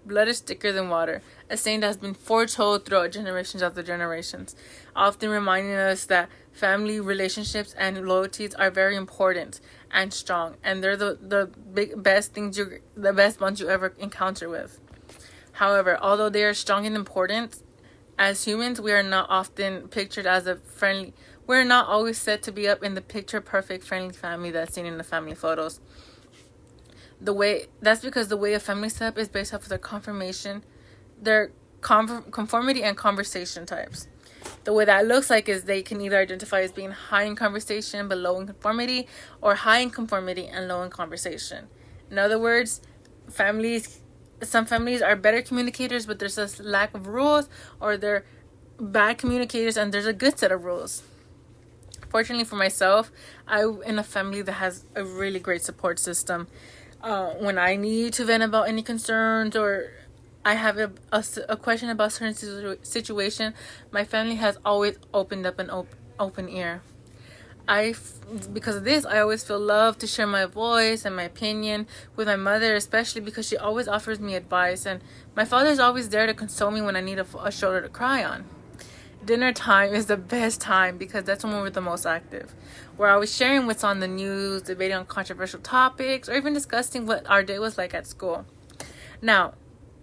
blood is thicker than water, a saying that has been foretold throughout generations after generations, often reminding us that family relationships and loyalties are very important and strong, and they're the best bonds you ever encounter with. However, although they are strong and important, as humans, we are not often pictured as a friendly. We're not always said to be up in the picture perfect friendly family that's seen in the family photos. That's because the way a family setup is based off of their conformity and conversation types. The way that looks like is they can either identify as being high in conversation but low in conformity, or high in conformity and low in conversation. In other words, some families are better communicators, but there's a lack of rules, or they're bad communicators and there's a good set of rules. Fortunately for myself, I'm in a family that has a really great support system. When I need to vent about any concerns, or I have a question about certain situation, my family has always opened up an open ear. Because of this, I always feel loved to share my voice and my opinion with my mother, especially because she always offers me advice, and my father's always there to console me when I need a shoulder to cry on. Dinner time is the best time because that's when we're the most active. We're always sharing what's on the news, debating on controversial topics, or even discussing what our day was like at school. Now,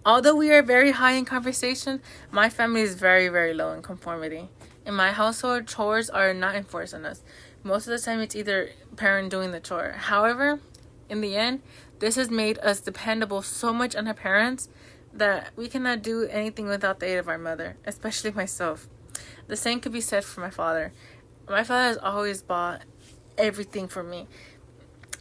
although we are very high in conversation, my family is very, very low in conformity. In my household, chores are not enforced on us. Most of the time, it's either parent doing the chore. However, in the end, this has made us dependable so much on our parents that we cannot do anything without the aid of our mother, especially myself. The same could be said for my father. My father has always bought everything for me.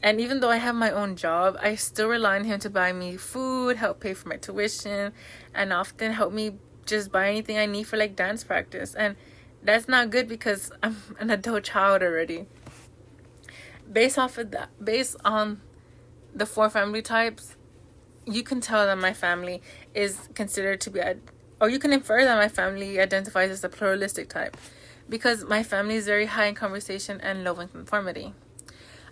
And even though I have my own job, I still rely on him to buy me food, help pay for my tuition, and often help me just buy anything I need for like dance practice. And that's not good because I'm an adult child already. Based on the 4 family types, you can tell that my family is considered to be, or you can infer that my family identifies as a pluralistic type, because my family is very high in conversation and low in conformity.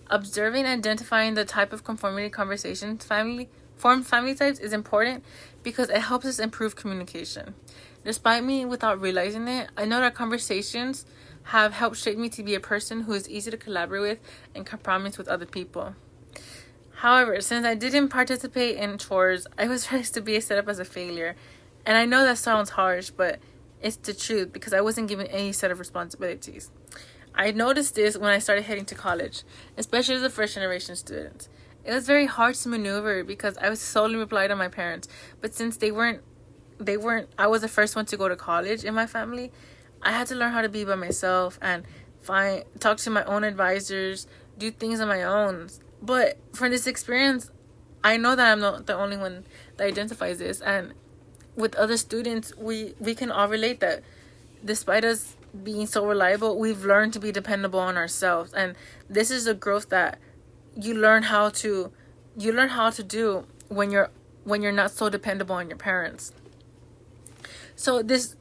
Observing and identifying the type of conformity conversation family types is important because it helps us improve communication. Despite me without realizing it, I know that conversations have helped shape me to be a person who is easy to collaborate with and compromise with other people. However, since I didn't participate in chores, I was raised to be set up as a failure. And I know that sounds harsh, but it's the truth because I wasn't given any set of responsibilities. I noticed this when I started heading to college, especially as a first generation student. It was very hard to maneuver because I was solely reliant on my parents. But since I was the first one to go to college in my family, I had to learn how to be by myself and talk to my own advisors, do things on my own. But from this experience, I know that I'm not the only one that identifies this. And with other students, we can all relate that despite us being so reliable, we've learned to be dependable on ourselves. And this is a growth that you learn how to do when you're not so dependable on your parents. So that's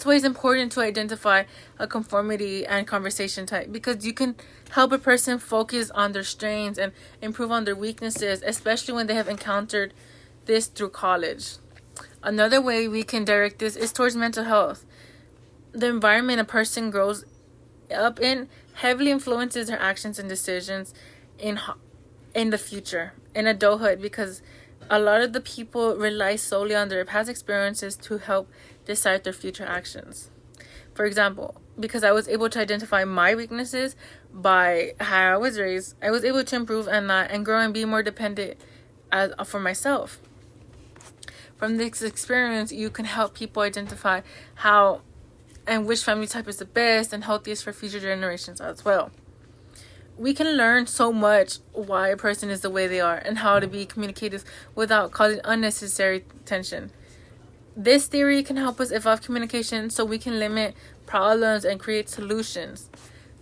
why it's important to identify a conformity and conversation type, because you can help a person focus on their strengths and improve on their weaknesses, especially when they have encountered this through college. Another way we can direct this is towards mental health. The environment a person grows up in heavily influences their actions and decisions in the future, in adulthood, because a lot of the people rely solely on their past experiences to help decide their future actions. For example, because I was able to identify my weaknesses by how I was raised, I was able to improve and grow and be more dependent for myself. From this experience, you can help people identify how and which family type is the best and healthiest for future generations as well. We can learn so much why a person is the way they are and how to be communicative without causing unnecessary tension. This theory can help us evolve communication so we can limit problems and create solutions.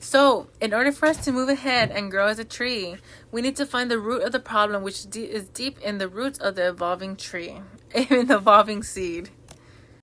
So, in order for us to move ahead and grow as a tree, we need to find the root of the problem, which is deep in the roots of the evolving tree, in the evolving seed.